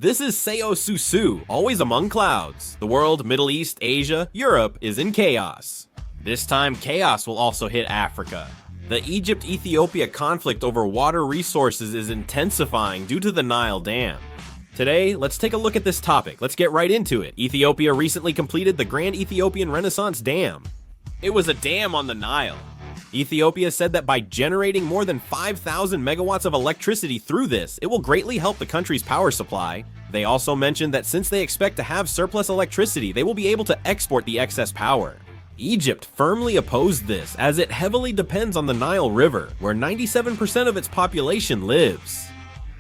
This is Seo Susu, always among clouds. The world, Middle East, Asia, Europe is in chaos. This time, chaos will also hit Africa. The Egypt-Ethiopia conflict over water resources is intensifying due to the Nile Dam. Today, let's take a look at this topic. Let's get right into it. Ethiopia recently completed the Grand Ethiopian Renaissance Dam. It was a dam on the Nile. Ethiopia said that by generating more than 5,000 megawatts of electricity through this, it will greatly help the country's power supply. They also mentioned that since they expect to have surplus electricity, they will be able to export the excess power. Egypt firmly opposed this, as it heavily depends on the Nile River, where 97% of its population lives.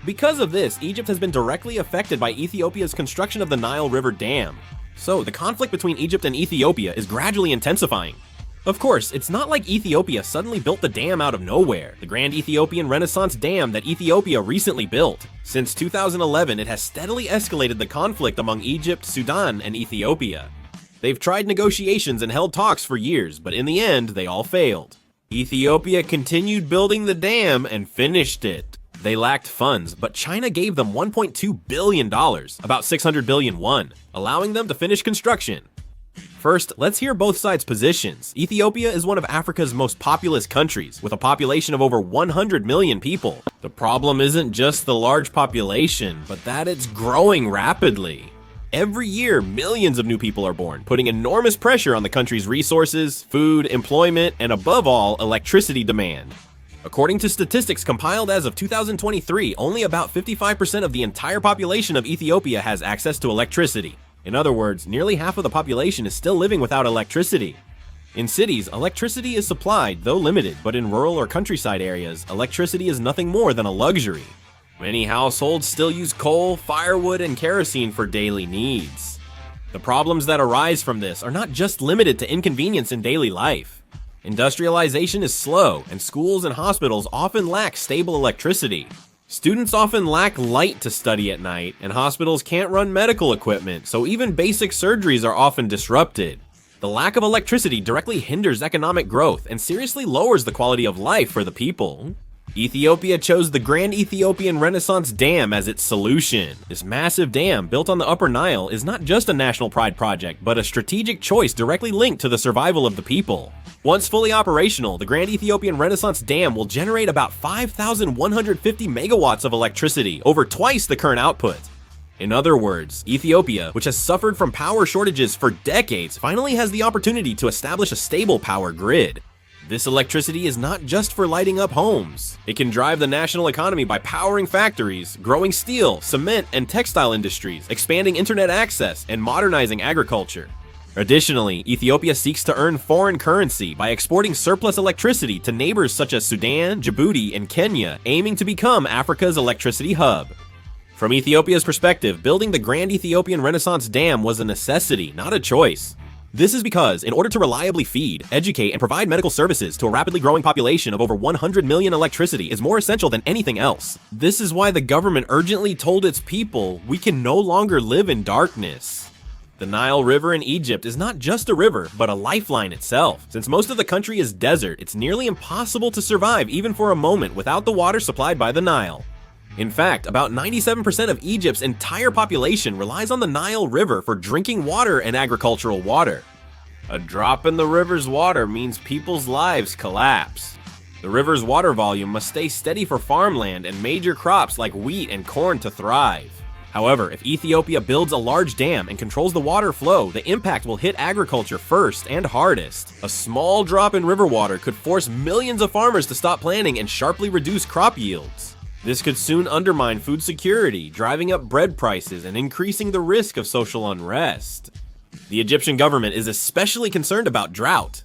Because of this, Egypt has been directly affected by Ethiopia's construction of the Nile River Dam. So, the conflict between Egypt and Ethiopia is gradually intensifying. Of course, it's not like Ethiopia suddenly built the dam out of nowhere, the Grand Ethiopian Renaissance Dam that Ethiopia recently built. Since 2011, it has steadily escalated the conflict among Egypt, Sudan, and Ethiopia. They've tried negotiations and held talks for years, but in the end, they all failed. Ethiopia continued building the dam and finished it. They lacked funds, but China gave them $1.2 billion, about 600 billion won, allowing them to finish construction. First, let's hear both sides' positions. Ethiopia is one of Africa's most populous countries, with a population of over 100 million people. The problem isn't just the large population, but that it's growing rapidly. Every year, millions of new people are born, putting enormous pressure on the country's resources, food, employment, and above all, electricity demand. According to statistics compiled as of 2023, only about 55% of the entire population of Ethiopia has access to electricity. In other words, nearly half of the population is still living without electricity. In cities, electricity is supplied, though limited, but in rural or countryside areas, electricity is nothing more than a luxury. Many households still use coal, firewood, and kerosene for daily needs. The problems that arise from this are not just limited to inconvenience in daily life. Industrialization is slow, and schools and hospitals often lack stable electricity. Students often lack light to study at night, and hospitals can't run medical equipment, so even basic surgeries are often disrupted. The lack of electricity directly hinders economic growth and seriously lowers the quality of life for the people. Ethiopia chose the Grand Ethiopian Renaissance Dam as its solution. This massive dam, built on the Upper Nile, is not just a national pride project, but a strategic choice directly linked to the survival of the people. Once fully operational, the Grand Ethiopian Renaissance Dam will generate about 5,150 megawatts of electricity, over twice the current output. In other words, Ethiopia, which has suffered from power shortages for decades, finally has the opportunity to establish a stable power grid. This electricity is not just for lighting up homes. It can drive the national economy by powering factories, growing steel, cement, and textile industries, expanding internet access, and modernizing agriculture. Additionally, Ethiopia seeks to earn foreign currency by exporting surplus electricity to neighbors such as Sudan, Djibouti, and Kenya, aiming to become Africa's electricity hub. From Ethiopia's perspective, building the Grand Ethiopian Renaissance Dam was a necessity, not a choice. This is because, in order to reliably feed, educate, and provide medical services to a rapidly growing population of over 100 million, electricity is more essential than anything else. This is why the government urgently told its people, we can no longer live in darkness. The Nile River in Egypt is not just a river, but a lifeline itself. Since most of the country is desert, it's nearly impossible to survive even for a moment without the water supplied by the Nile. In fact, about 97% of Egypt's entire population relies on the Nile River for drinking water and agricultural water. A drop in the river's water means people's lives collapse. The river's water volume must stay steady for farmland and major crops like wheat and corn to thrive. However, if Ethiopia builds a large dam and controls the water flow, the impact will hit agriculture first and hardest. A small drop in river water could force millions of farmers to stop planting and sharply reduce crop yields. This could soon undermine food security, driving up bread prices and increasing the risk of social unrest. The Egyptian government is especially concerned about drought.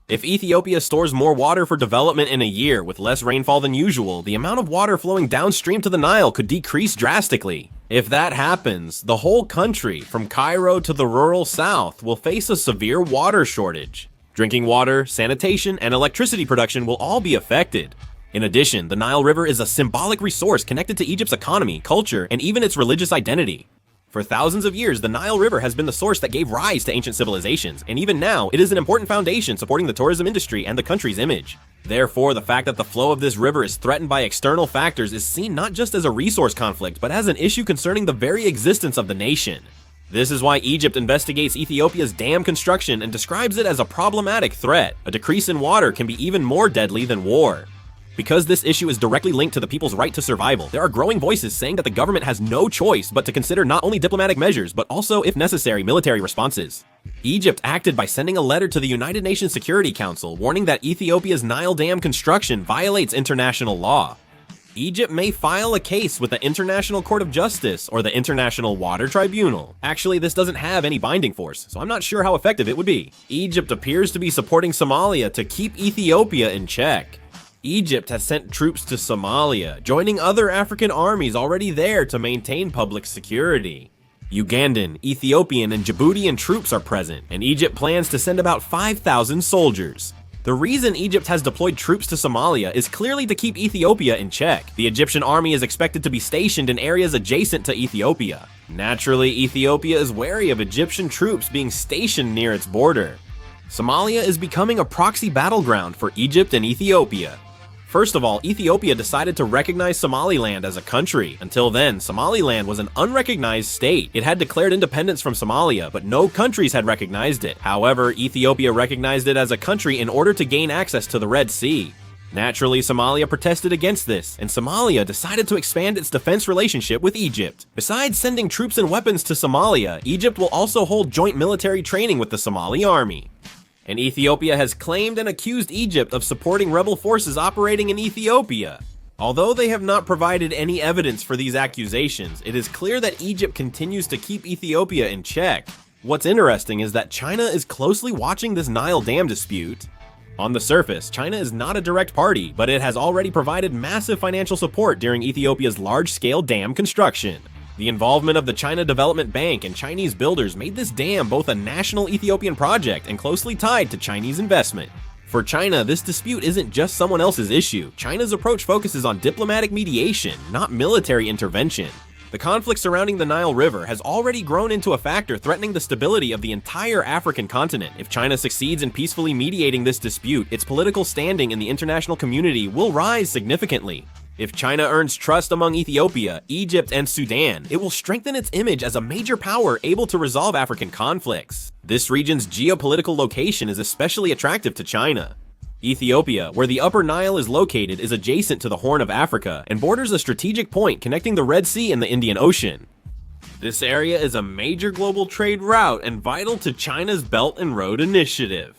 If Ethiopia stores more water for development in a year with less rainfall than usual, the amount of water flowing downstream to the Nile could decrease drastically. If that happens, the whole country, from Cairo to the rural south, will face a severe water shortage. Drinking water, sanitation, and electricity production will all be affected. In addition, the Nile River is a symbolic resource connected to Egypt's economy, culture, and even its religious identity. For thousands of years, the Nile River has been the source that gave rise to ancient civilizations, and even now, it is an important foundation supporting the tourism industry and the country's image. Therefore, the fact that the flow of this river is threatened by external factors is seen not just as a resource conflict, but as an issue concerning the very existence of the nation. This is why Egypt investigates Ethiopia's dam construction and describes it as a problematic threat. A decrease in water can be even more deadly than war. Because this issue is directly linked to the people's right to survival, there are growing voices saying that the government has no choice but to consider not only diplomatic measures, but also, if necessary, military responses. Egypt acted by sending a letter to the United Nations Security Council warning that Ethiopia's Nile Dam construction violates international law. Egypt may file a case with the International Court of Justice or the International Water Tribunal. Actually, this doesn't have any binding force, so I'm not sure how effective it would be. Egypt appears to be supporting Somalia to keep Ethiopia in check. Egypt has sent troops to Somalia, joining other African armies already there to maintain public security. Ugandan, Ethiopian, and Djiboutian troops are present, and Egypt plans to send about 5,000 soldiers. The reason Egypt has deployed troops to Somalia is clearly to keep Ethiopia in check. The Egyptian army is expected to be stationed in areas adjacent to Ethiopia. Naturally, Ethiopia is wary of Egyptian troops being stationed near its border. Somalia is becoming a proxy battleground for Egypt and Ethiopia. First of all, Ethiopia decided to recognize Somaliland as a country. Until then, Somaliland was an unrecognized state. It had declared independence from Somalia, but no countries had recognized it. However, Ethiopia recognized it as a country in order to gain access to the Red Sea. Naturally, Somalia protested against this, and Somalia decided to expand its defense relationship with Egypt. Besides sending troops and weapons to Somalia, Egypt will also hold joint military training with the Somali army. And Ethiopia has claimed and accused Egypt of supporting rebel forces operating in Ethiopia. Although they have not provided any evidence for these accusations, it is clear that Egypt continues to keep Ethiopia in check. What's interesting is that China is closely watching this Nile Dam dispute. On the surface, China is not a direct party, but it has already provided massive financial support during Ethiopia's large-scale dam construction. The involvement of the China Development Bank and Chinese builders made this dam both a national Ethiopian project and closely tied to Chinese investment. For China, this dispute isn't just someone else's issue. China's approach focuses on diplomatic mediation, not military intervention. The conflict surrounding the Nile River has already grown into a factor threatening the stability of the entire African continent. If China succeeds in peacefully mediating this dispute, its political standing in the international community will rise significantly. If China earns trust among Ethiopia, Egypt, and Sudan, it will strengthen its image as a major power able to resolve African conflicts. This region's geopolitical location is especially attractive to China. Ethiopia, where the Upper Nile is located, is adjacent to the Horn of Africa and borders a strategic point connecting the Red Sea and the Indian Ocean. This area is a major global trade route and vital to China's Belt and Road Initiative.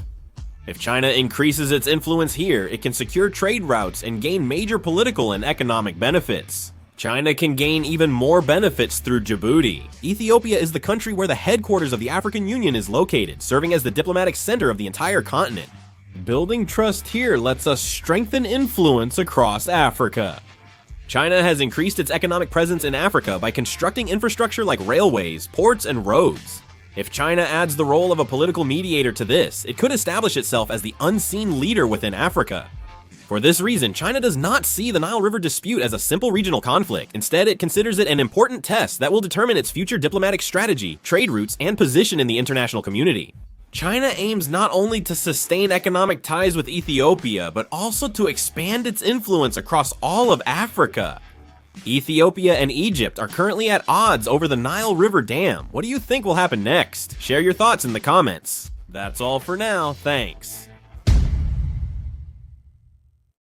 If China increases its influence here, it can secure trade routes and gain major political and economic benefits. China can gain even more benefits through Djibouti. Ethiopia is the country where the headquarters of the African Union is located, serving as the diplomatic center of the entire continent. Building trust here lets us strengthen influence across Africa. China has increased its economic presence in Africa by constructing infrastructure like railways, ports, and roads. If China adds the role of a political mediator to this, it could establish itself as the unseen leader within Africa. For this reason, China does not see the Nile River dispute as a simple regional conflict. Instead, it considers it an important test that will determine its future diplomatic strategy, trade routes, and position in the international community. China aims not only to sustain economic ties with Ethiopia, but also to expand its influence across all of Africa. Ethiopia and Egypt are currently at odds over the Nile River Dam. What do you think will happen next? Share your thoughts in the comments. That's all for now, thanks.